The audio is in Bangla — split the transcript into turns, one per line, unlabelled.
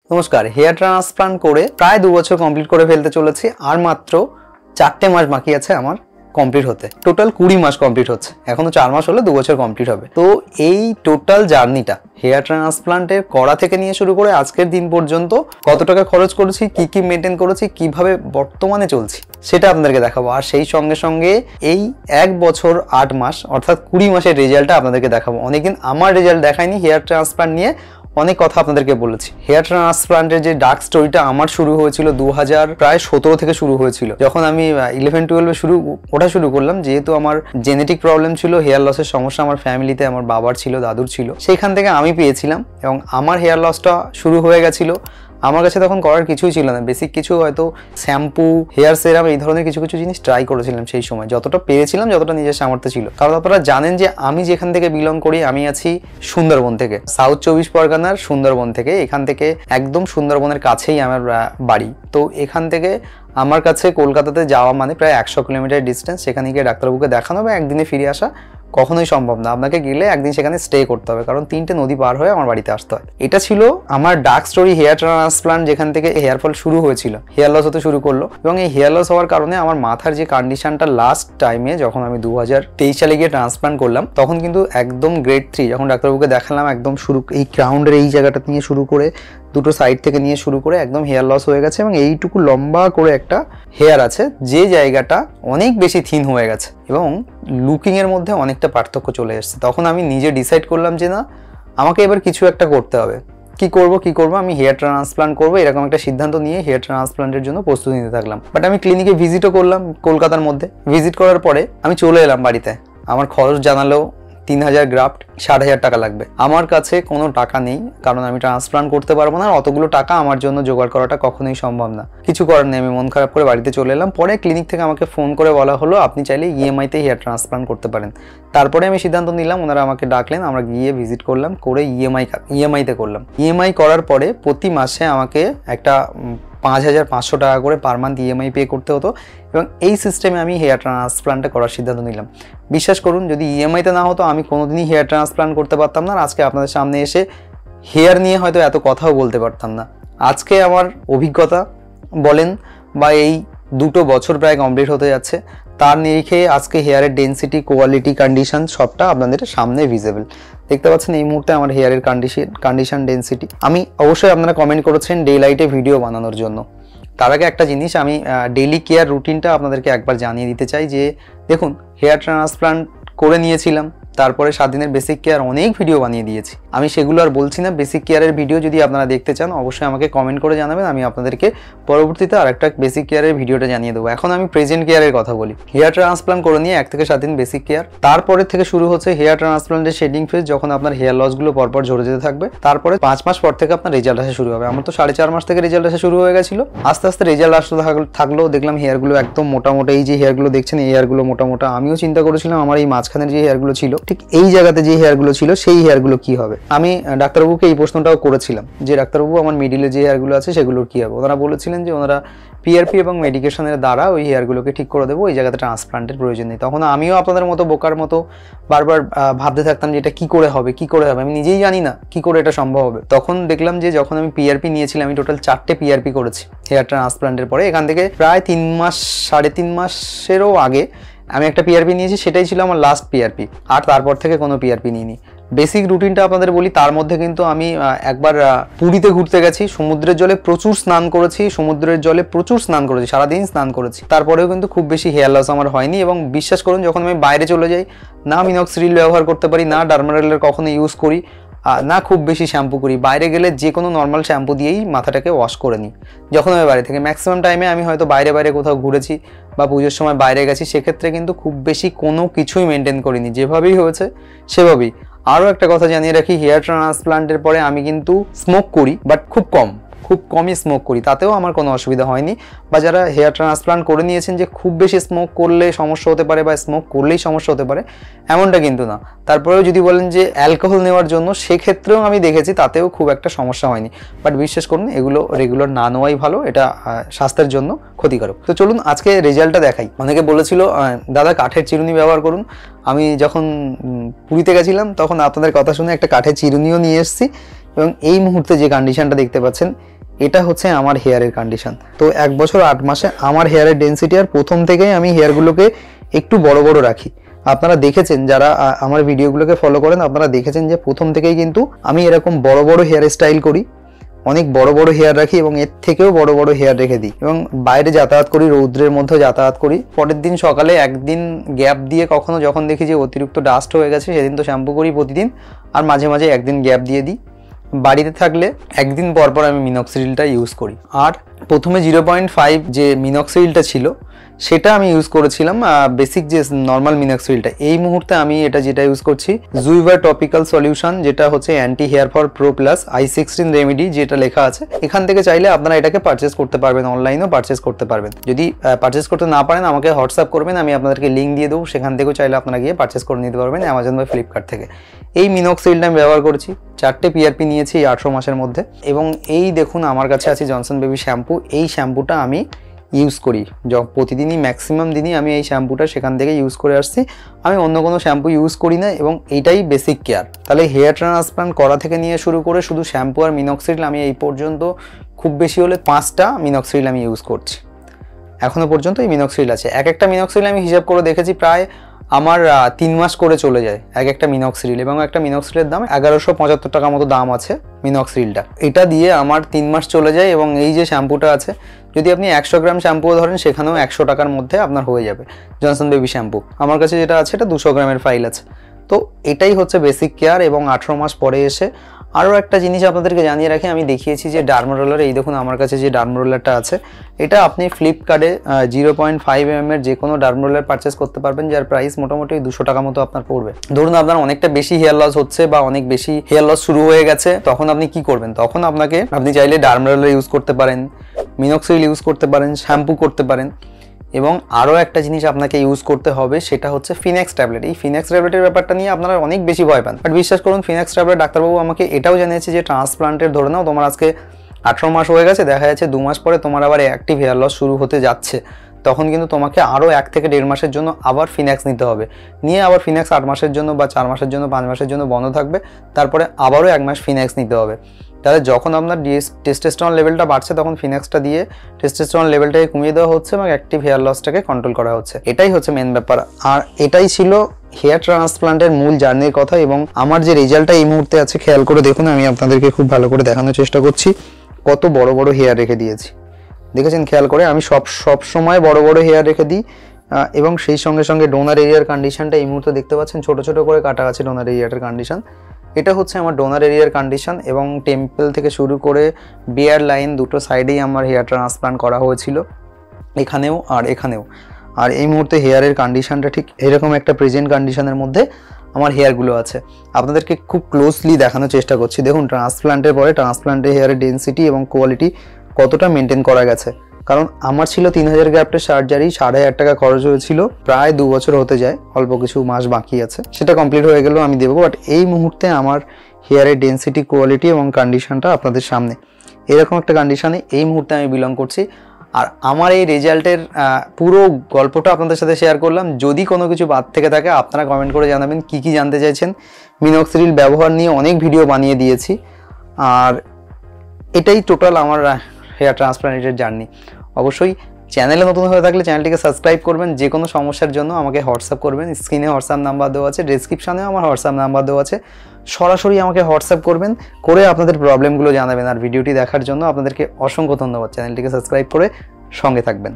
নমস্কার। হেয়ার ট্রান্সপ্লান্ট করে প্রায় 2 বছর কমপ্লিট করে ফেলতে চলেছি, আর মাত্র 4টে মাস বাকি আছে আমার কমপ্লিট হতে। টোটাল 20 মাস কমপ্লিট হচ্ছে, এখনো 4 মাস হলে 2 বছর কমপ্লিট হবে। তো এই টোটাল জার্নিটা হেয়ার ট্রান্সপ্লান্টের করা থেকে নিয়ে শুরু করে আজকের দিন পর্যন্ত কত টাকা খরচ করেছি, কি মেনটেন করেছি, কিভাবে বর্তমানে চলছি সেটা আপনাদেরকে দেখাবো। আর সেই সঙ্গে সঙ্গে এই 1 বছর 8 মাস অর্থাৎ 20 মাসের রেজাল্টটা আপনাদেরকে দেখাবো। অনেকদিন আমার রেজাল্ট দেখায়নি, হেয়ার ট্রান্সপ্লান্ট নিয়ে অনেক কথা আপনাদেরকে বলেছি। হেয়ার ট্রান্সপ্লান্টের যে ডার্ক স্টোরিটা আমার শুরু হয়েছিল 2017 থেকে শুরু হয়েছিল, যখন আমি 11-12 ওটা শুরু করলাম। যেহেতু আমার জেনেটিক প্রবলেম ছিল, হেয়ার লসের সমস্যা আমার ফ্যামিলিতে আমার বাবার ছিল, দাদুর ছিল, সেইখান থেকে আমি পেয়েছিলাম এবং আমার হেয়ার লসটা শুরু হয়ে গেছিল। আমার কাছে তখন করার কিছুই ছিল না, বেসিক কিছু হয়তো শ্যাম্পু, হেয়ার সেরাম এই ধরনের কিছু জিনিস ট্রাই করেছিলাম সেই সময়, যতটা পেরেছিলাম, যতটা নিজের সামর্থ্য ছিল। কারণ আপনারা জানেন যে আমি যেখান থেকে বিলং করি, আমি আছি সুন্দরবন থেকে, সাউথ 24 পরগনার সুন্দরবন থেকে। এখান থেকে একদম সুন্দরবনের কাছেই আমার বাড়ি। তো এখান থেকে আমার কাছে কলকাতাতে যাওয়া মানে প্রায় 100 কিলোমিটার ডিস্টেন্স। সেখানে গিয়ে ডাক্তারবাবুকে দেখানো বা একদিনে ফিরে আসা কখনোই সম্ভব না। আপনাকে গেলে একদিন সেখানে স্টে করতে হবে, কারণ 3টে নদী পার হয়ে আমার বাড়িতে আসতে হয়। এটা ছিল আমার ডার্ক স্টোরি হেয়ার ট্রান্সপ্লান্ট, যেখান থেকে হেয়ার ফল শুরু হয়েছিল, হেয়ার লস হতে শুরু করলো। এবং এই হেয়ার লস হওয়ার কারণে আমার মাথার যে কন্ডিশনটা লাস্ট টাইমে যখন আমি 2023 সালে গিয়ে ট্রান্সপ্লান্ট করলাম, তখন কিন্তু একদম গ্রেড 3 যখন ডাক্তারবাবুকে দেখালাম, একদম শুরু এই ক্রাউন্ডের এই জায়গাটা নিয়ে শুরু করে দুটো সাইড থেকে নিয়ে শুরু করে একদম হেয়ার লস হয়ে গেছে এবং এইটুকু লম্বা করে একটা হেয়ার আছে, যে জায়গাটা অনেক বেশি থিন হয়ে গেছে এবং লুকিংয়ের মধ্যে অনেকটা পার্থক্য চলে এসেছে। তখন আমি নিজে ডিসাইড করলাম যে না, আমাকে এবার কিছু একটা করতে হবে। কি করব, আমি হেয়ার ট্রান্সপ্লান্ট করবো, এরকম একটা সিদ্ধান্ত নিয়ে হেয়ার ট্রান্সপ্লান্টের জন্য প্রস্তুতি নিতে থাকলাম। বাট আমি ক্লিনিকে ভিজিটও করলাম কলকাতার মধ্যে। ভিজিট করার পরে আমি চলে এলাম বাড়িতে। আমার খরচ জানালেও 3000 গ্রাফট 60,000 টাকা লাগবে। আমার কাছে কোনো টাকা নেই, কারণ আমি ট্রান্সপ্লান্ট করতে পারবো না। অতগুলো টাকা আমার জন্য জোগাড় করাটা কখনোই সম্ভব না। কিছু করার নেই, আমি মন খারাপ করে বাড়িতে চলে এলাম। পরে ক্লিনিক থেকে আমাকে ফোন করে বলা হলো আপনি চাইলে ইএমআইতে হেয়ার ট্রান্সপ্লান্ট করতে পারেন। তারপরে আমি সিদ্ধান্ত নিলাম, ওনারা আমাকে ডাকলেন, আমরা গিয়ে ভিজিট করলাম, করে ইএমআইতে করলাম। ইএমআই করার পরে প্রতি মাসে আমাকে একটা 5500 টাকা করে পার মান্থ ইএমআই পে করতে হতো এবং এই সিস্টেমে আমি হেয়ার ট্রান্সপ্লান্টটা করার সিদ্ধান্ত নিলাম। বিশ্বাস করুন, যদি ইএমআইতে না হতো আমি কোনোদিনই হেয়ার ট্রান্সপ্লান্ট করতে পারতাম না, আর আজকে আপনাদের সামনে এসে হেয়ার নিয়ে হয়তো এত কথাও বলতে পারতাম না। আজকে আমার অভিজ্ঞতা বলেন বা এই 2 বছর প্রায় কমপ্লিট হতে যাচ্ছে, তার নিরিখে আজকে হেয়ারের ডেন্সিটি, কোয়ালিটি, কন্ডিশন সবটা আপনাদের সামনে ভিজিবল। দেখতে পাচ্ছেন এই মুহূর্তে আমার হেয়ারের কন্ডিশন, ডেন্সিটি। আমি অবশ্যই আপনারা কমেন্ট করেছেন ডে লাইটে ভিডিও বানানোর জন্য। তার আগে একটা জিনিস আমি ডেইলি কেয়ার রুটিনটা আপনাদেরকে একবার জানিয়ে দিতে চাই যে দেখুন, হেয়ার ট্রান্সপ্লান্ট করে নিয়েছিলাম, তারপরে 7 দিনের বেসিক কেয়ার অনেক ভিডিও বানিয়ে দিয়েছি। আমি সেগুলো আর বলছি না। বেসিক কেয়ারের ভিডিও যদি আপনারা দেখতে চান অবশ্যই আমাকে কমেন্ট করে জানাবেন, আমি আপনাদেরকে পরবর্তীতে আরেকটা বেসিক কেয়ারের ভিডিওটা জানিয়ে দেবো। এখন আমি প্রেজেন্ট কেয়ারের কথা বলি। হেয়ার ট্রান্সপ্লান্ট করে নিয়ে 1 থেকে 7 দিন বেসিক কেয়ার, তারপরে থেকে শুরু হচ্ছে হেয়ার ট্রান্সপ্লান্টের শেডিং ফেজ, যখন আপনার হেয়ার লসগুলো পরপর ঝরে যেতে থাকবে। তারপরে 5 মাস পর থেকে আপনার রেজাল্ট আসা শুরু হবে। আমার তো 4.5 মাস থেকে রেজাল্ট আসা শুরু হয়ে গেছিলো। আস্তে আস্তে রেজাল্ট আসতে থাকলো, দেখলাম হেয়ারগুলো একদম মোটামোটা। এই যে হেয়ারগুলো দেখছেন, এই হেয়ারগুলো মোটামোটা। আমিও চিন্তা করেছিলাম আমার এই মাঝখানের যে হেয়ারগুলো ছিল, ঠিক এই জায়গাতে যে হেয়ারগুলো ছিল, সেই হেয়ারগুলো কি হবে। আমি ডাক্তারবাবুকে এই প্রশ্নটাও করেছিলাম যে ডাক্তারবাবু, আমার মিডিলে যে হেয়ারগুলো আছে সেগুলোর কি হবে। ওনারা বলেছিলেন যে ওনারা পিআরপি এবং মেডিকেশনের দ্বারা ওই হেয়ারগুলোকে ঠিক করে দেবো, ওই জায়গাতে ট্রান্সপ্লান্টের প্রয়োজন নেই। তখন আমিও আপনাদের মতো বোকার মতো বারবার ভাবতে থাকতাম যে এটা কি করে হবে। আমি নিজেই জানি না কি করে এটা সম্ভব হবে। তখন দেখলাম যে যখন আমি পিআরপি নিয়েছিলাম, আমি টোটাল 4টে পিআরপি করেছি হেয়ার ট্রান্সপ্লান্টের পরে। এখান থেকে প্রায় 3 মাস 3.5 মাসেরও আগে আমি একটা পিআরপি নিয়েছি, সেটাই ছিল আমার লাস্ট পিআরপি। আর তারপর থেকে কোনো পিআরপি নিইনি। বেসিক রুটিনটা আপনাদের বলি, তার মধ্যে কিন্তু আমি একবার পুরীতে ঘুরতে গেছি, সমুদ্রের জলে প্রচুর স্নান করেছি, সারাদিন স্নান করেছি। তারপরেও কিন্তু খুব বেশি হেয়ার লস আমার হয়নি। এবং বিশ্বাস করুন, যখন আমি বাইরে চলে যাই, না মিনক্সিডিল ব্যবহার করতে পারি, না ডার্মারেলের কখনো ইউজ করি, না খুব বেশি শ্যাম্পু করি। বাইরে গেলে যে কোনো নর্মাল শ্যাম্পু দিয়েই মাথাটাকে ওয়াশ করে নিই। যখন আমি বাইরে থেকে ম্যাক্সিমাম টাইমে আমি হয়তো বাইরে কোথাও ঘুরেছি বা পুজোর সময় বাইরে গেছি, সেক্ষেত্রে কিন্তু খুব বেশি কোনো কিছুই মেনটেন করিনি, যেভাবেই হয়েছে সেভাবেই। আরও একটা কথা জানিয়ে রাখি, হেয়ার ট্রান্সপ্লান্টের পরে আমি কিন্তু স্মোক করি, বাট খুব কমই স্মোক করি, তাতেও আমার কোনো অসুবিধা হয়নি। বা যারা হেয়ার ট্রান্সপ্লান্ট করে নিয়েছেন যে খুব বেশি স্মোক করলে সমস্যা হতে পারে বা স্মোক করলেই সমস্যা হতে পারে, এমনটা কিন্তু না। তারপরেও যদি বলেন যে অ্যালকোহল নেওয়ার জন্য, সেক্ষেত্রেও আমি দেখেছি তাতেও খুব একটা সমস্যা হয়নি। বাট বিশ্বাস করুন, এগুলো রেগুলার না নেওয়াই ভালো, এটা স্বাস্থ্যের জন্য ক্ষতিকারক। তো চলুন আজকে রেজাল্টটা দেখাই। অনেকে বলেছিল দাদা কাঠের চিরুনি ব্যবহার করুন। আমি যখন পুরীতে গেছিলাম তখন আপনাদের কথা শুনে একটা কাঠের চিরুনিও নিয়ে এসেছি এবং এই মুহূর্তে যে কন্ডিশনটা দেখতে পাচ্ছেন, এটা হচ্ছে আমার হেয়ারের কন্ডিশন। তো 1 বছর 8 মাসে আমার হেয়ারের ডেন্সিটি আর প্রথম থেকেই আমি হেয়ারগুলোকে একটু বড় বড় রাখি। আপনারা দেখেছেন যারা আমার ভিডিওগুলোকে ফলো করেন, আপনারা দেখেছেন যে প্রথম থেকেই কিন্তু আমি এরকম বড় বড় হেয়ার স্টাইল করি, অনেক বড় বড় হেয়ার রাখি এবং এর থেকেও বড় বড় হেয়ার রেখে দিই এবং বাইরে যাতায়াত করি, রৌদ্রের মধ্যে যাতায়াত করি। পরের দিন সকালে একদিন গ্যাপ দিয়ে কখনো যখন দেখি যে অতিরিক্ত ডাস্ট হয়ে গেছে সেদিন তো শ্যাম্পু করি প্রতিদিন, আর মাঝে মাঝে একদিন গ্যাপ দিয়ে দিই। বাড়িতে থাকলে একদিন পর পর আমি মিনক্সিডিলটা ইউজ করি। আর প্রথমে 0.5 যে মিনক্সিডিলটা ছিল সেটা আমি ইউজ করেছিলাম, বেসিক যে নর্মাল মিনক্সিডিলটা। এই মুহূর্তে আমি এটা যেটা ইউজ করছি জুইভার টপিক্যাল সলিউশন, যেটা হচ্ছে anti hair fall pro plus i16 remedy যেটা লেখা আছে। এখান থেকে চাইলে আপনারা এটাকে পারচেস করতে পারবেন, অনলাইনেও পারচেস করতে পারবেন। যদি পারচেস করতে না পারেন আমাকে হোয়াটসঅ্যাপ করবেন, আমি আপনাদেরকে লিঙ্ক দিয়ে দেবো, সেখান থেকেও চাইলে আপনারা গিয়ে পারচেস করে নিতে পারবেন অ্যামাজন বা ফ্লিপকার্ট থেকে। এই মিনক্সিডিলটা আমি ব্যবহার করছি, 4টে পিআরপি নিয়েছি এই 18 মাসের মধ্যে। এবং এই দেখুন আমার কাছে আছে জনসন বেবি শ্যাম্পু। এই শ্যাম্পুটা আমি ইউজ করি প্রতিদিনই, ম্যাক্সিমাম দিনই আমি এই শ্যাম্পুটা সেখান থেকে ইউজ করে আসছি। আমি অন্য কোনো শ্যাম্পু ইউজ করি না এবং এইটাই বেসিক কেয়ার। তাহলে হেয়ার ট্রান্সপ্লান্ট করা থেকে নিয়ে শুরু করে শুধু শ্যাম্পু আর মিনক্সিডিল আমি এই পর্যন্ত খুব বেশি হলে 5টা মিনক্সিডিল আমি ইউজ করছি। এখনো পর্যন্ত এই মিনক্সিডিল আছে। এক একটা মিনক্সিডিল আমি হিসাব করে দেখেছি প্রায় আমার 3 মাস করে চলে যায় এক একটা মিনক্সিডিল, এবং একটা মিনক্সিডিলের দাম 1175 টাকা মতো দাম আছে মিনক্সিডিলটা। এটা দিয়ে আমার 3 মাস চলে যায়। এবং এই যে শ্যাম্পুটা আছে, যদি আপনি 100 গ্রাম শ্যাম্পুও ধরেন সেখানেও 100 টাকার মধ্যে আপনার হয়ে যাবে জনসন বেবি শ্যাম্পু। আমার কাছে যেটা আছে এটা 200 গ্রামের ফাইল আছে। তো এটাই হচ্ছে বেসিক কেয়ার। এবং 18 মাস পরে এসে আরও একটা জিনিস আপনাদেরকে জানিয়ে রাখি, আমি দেখিয়েছি যে ডার্মা রোলার। এই দেখুন আমার কাছে যে ডার্মা রোলারটা আছে, এটা আপনি ফ্লিপকার্টে 0.5 mm এর যে কোনো ডার্মা রোলার পারচেস করতে পারবেন, যার প্রাইস মোটামুটি 200 টাকা মতো আপনার পড়বে। ধরুন আপনার অনেকটা বেশি হেয়ার লস হচ্ছে বা অনেক বেশি হেয়ার লস শুরু হয়ে গেছে, তখন আপনি কি করবেন? তখন আপনি চাইলে ডার্মা রোলার ইউজ করতে পারেন, মিনক্সিডিল ইউজ করতে পারেন, শ্যাম্পু করতে পারেন। এবং আরও একটা জিনিস আপনাকে ইউজ করতে হবে, সেটা হচ্ছে ফিনেক্স ট্যাবলেট। এই ফিনেক্স ট্যাবলেটের ব্যাপারটা নিয়ে আপনারা অনেক বেশি ভয় পান, বাট বিশ্বাস করুন ফিনেক্স ট্যাবলেট ডাক্তারবাবু আমাকে এটাও জানিয়েছে যে ট্রান্সপ্লান্টের ধরে নাও তোমার আজকে 18 মাস হয়ে গেছে, দেখা যাচ্ছে 2 মাস পরে তোমার আবার অ্যাক্টিভ হেয়ার লস শুরু হতে যাচ্ছে, তখন কিন্তু তোমাকে আরও 1 থেকে 1.5 মাসের জন্য আবার ফিনেক্স নিতে হবে। নিয়ে আবার ফিনেক্স 8 মাসের জন্য বা 4 মাসের জন্য 5 মাসের জন্য বন্ধ থাকবে, তারপরে আবারও 1 মাস ফিনেক্স নিতে হবে। তাহলে যখন আপনার টেস্টোস্টেরন লেভেলটা বাড়ছে তখন ফিনেক্সটা দিয়ে টেস্টোস্টেরন লেভেলটাকে কমিয়ে দেওয়া হচ্ছে এবং অ্যাক্টিভ হেয়ার লসটাকে কন্ট্রোল করা হচ্ছে। এটাই হচ্ছে মেন ব্যাপার। আর এটাই ছিল হেয়ার ট্রান্সপ্লান্টের মূল জার্নির কথা। এবং আমার যে রেজাল্টটা এই মুহূর্তে আছে খেয়াল করে দেখুন, আমি আপনাদেরকে খুব ভালো করে দেখানোর চেষ্টা করছি কত বড় বড় হেয়ার রেখে দিয়েছি। দেখেছেন খেয়াল করে? আমি সব সময় বড় বড় হেয়ার রেখে দিই। এবং সেই সঙ্গে সঙ্গে ডোনার এরিয়ার কন্ডিশনটা এই মুহূর্তে দেখতে পাচ্ছেন, ছোট ছোট করে কাটা আছে ডোনার এরিয়াটার কন্ডিশন। এটা হচ্ছে আমার ডোনার এরিয়ার কন্ডিশন। এবং টেম্পল থেকে শুরু করে বিয়ার লাইন দুটো সাইডেই আমার হেয়ার ট্রান্সপ্লান্ট করা হয়েছিল, এখানেও আর এখানেও। আর এই মুহূর্তে হেয়ারের কন্ডিশনটা ঠিক এরকম একটা প্রেজেন্ট কন্ডিশনের মধ্যে আমার হেয়ারগুলো আছে। আপনাদেরকে খুব ক্লোজলি দেখানোর চেষ্টা করছি। দেখুন ট্রান্সপ্লান্টের পরে ট্রান্সপ্লান্টের হেয়ারের ডেন্সিটি এবং কোয়ালিটি কতটা মেনটেন করা গেছে। কারণ আমার ছিল 3000 গ্রাফটের সার্জারি, 5,500 টাকা খরচ হয়েছিল, প্রায় 2 বছর হতে যায়, অল্প কিছু মাস বাকি আছে, সেটা কমপ্লিট হয়ে গেলেও আমি দেবো। বাট এই মুহূর্তে আমার হেয়ারের ডেন্সিটি, কোয়ালিটি এবং কন্ডিশনটা আপনাদের সামনে এরকম একটা কন্ডিশনে এই মুহূর্তে আমি বিলং করছি। আর আমার এই রেজাল্টের পুরো গল্পটা আপনাদের সাথে শেয়ার করলাম। যদি কোনো কিছু বাদ থেকে থাকে আপনারা কমেন্ট করে জানাবেন কি কি জানতে চাইছেন। মিনক্সিডিল ব্যবহার নিয়ে অনেক ভিডিও বানিয়ে দিয়েছি। আর এটাই টোটাল আমার হেয়ার ট্রান্সপ্লান্টের জার্নি। অবশ্যই চ্যানেলে নতুন হয়ে থাকলে চ্যানেলটিকে সাবস্ক্রাইব করবেন। যে কোনো সমস্যার জন্য আমাকে হোয়াটসঅ্যাপ করবেন, স্ক্রিনে হোয়াটসঅ্যাপ নাম্বার দেওয়া আছে, ডেসক্রিপশানেও আমার হোয়াটসঅ্যাপ নাম্বার দেওয়া আছে। সরাসরি আমাকে হোয়াটসঅ্যাপ করবেন, করে আপনাদের প্রবলেমগুলো জানাবেন। আর ভিডিওটি দেখার জন্য আপনাদেরকে অসংখ্য ধন্যবাদ। চ্যানেলটিকে সাবস্ক্রাইব করে সঙ্গে থাকবেন।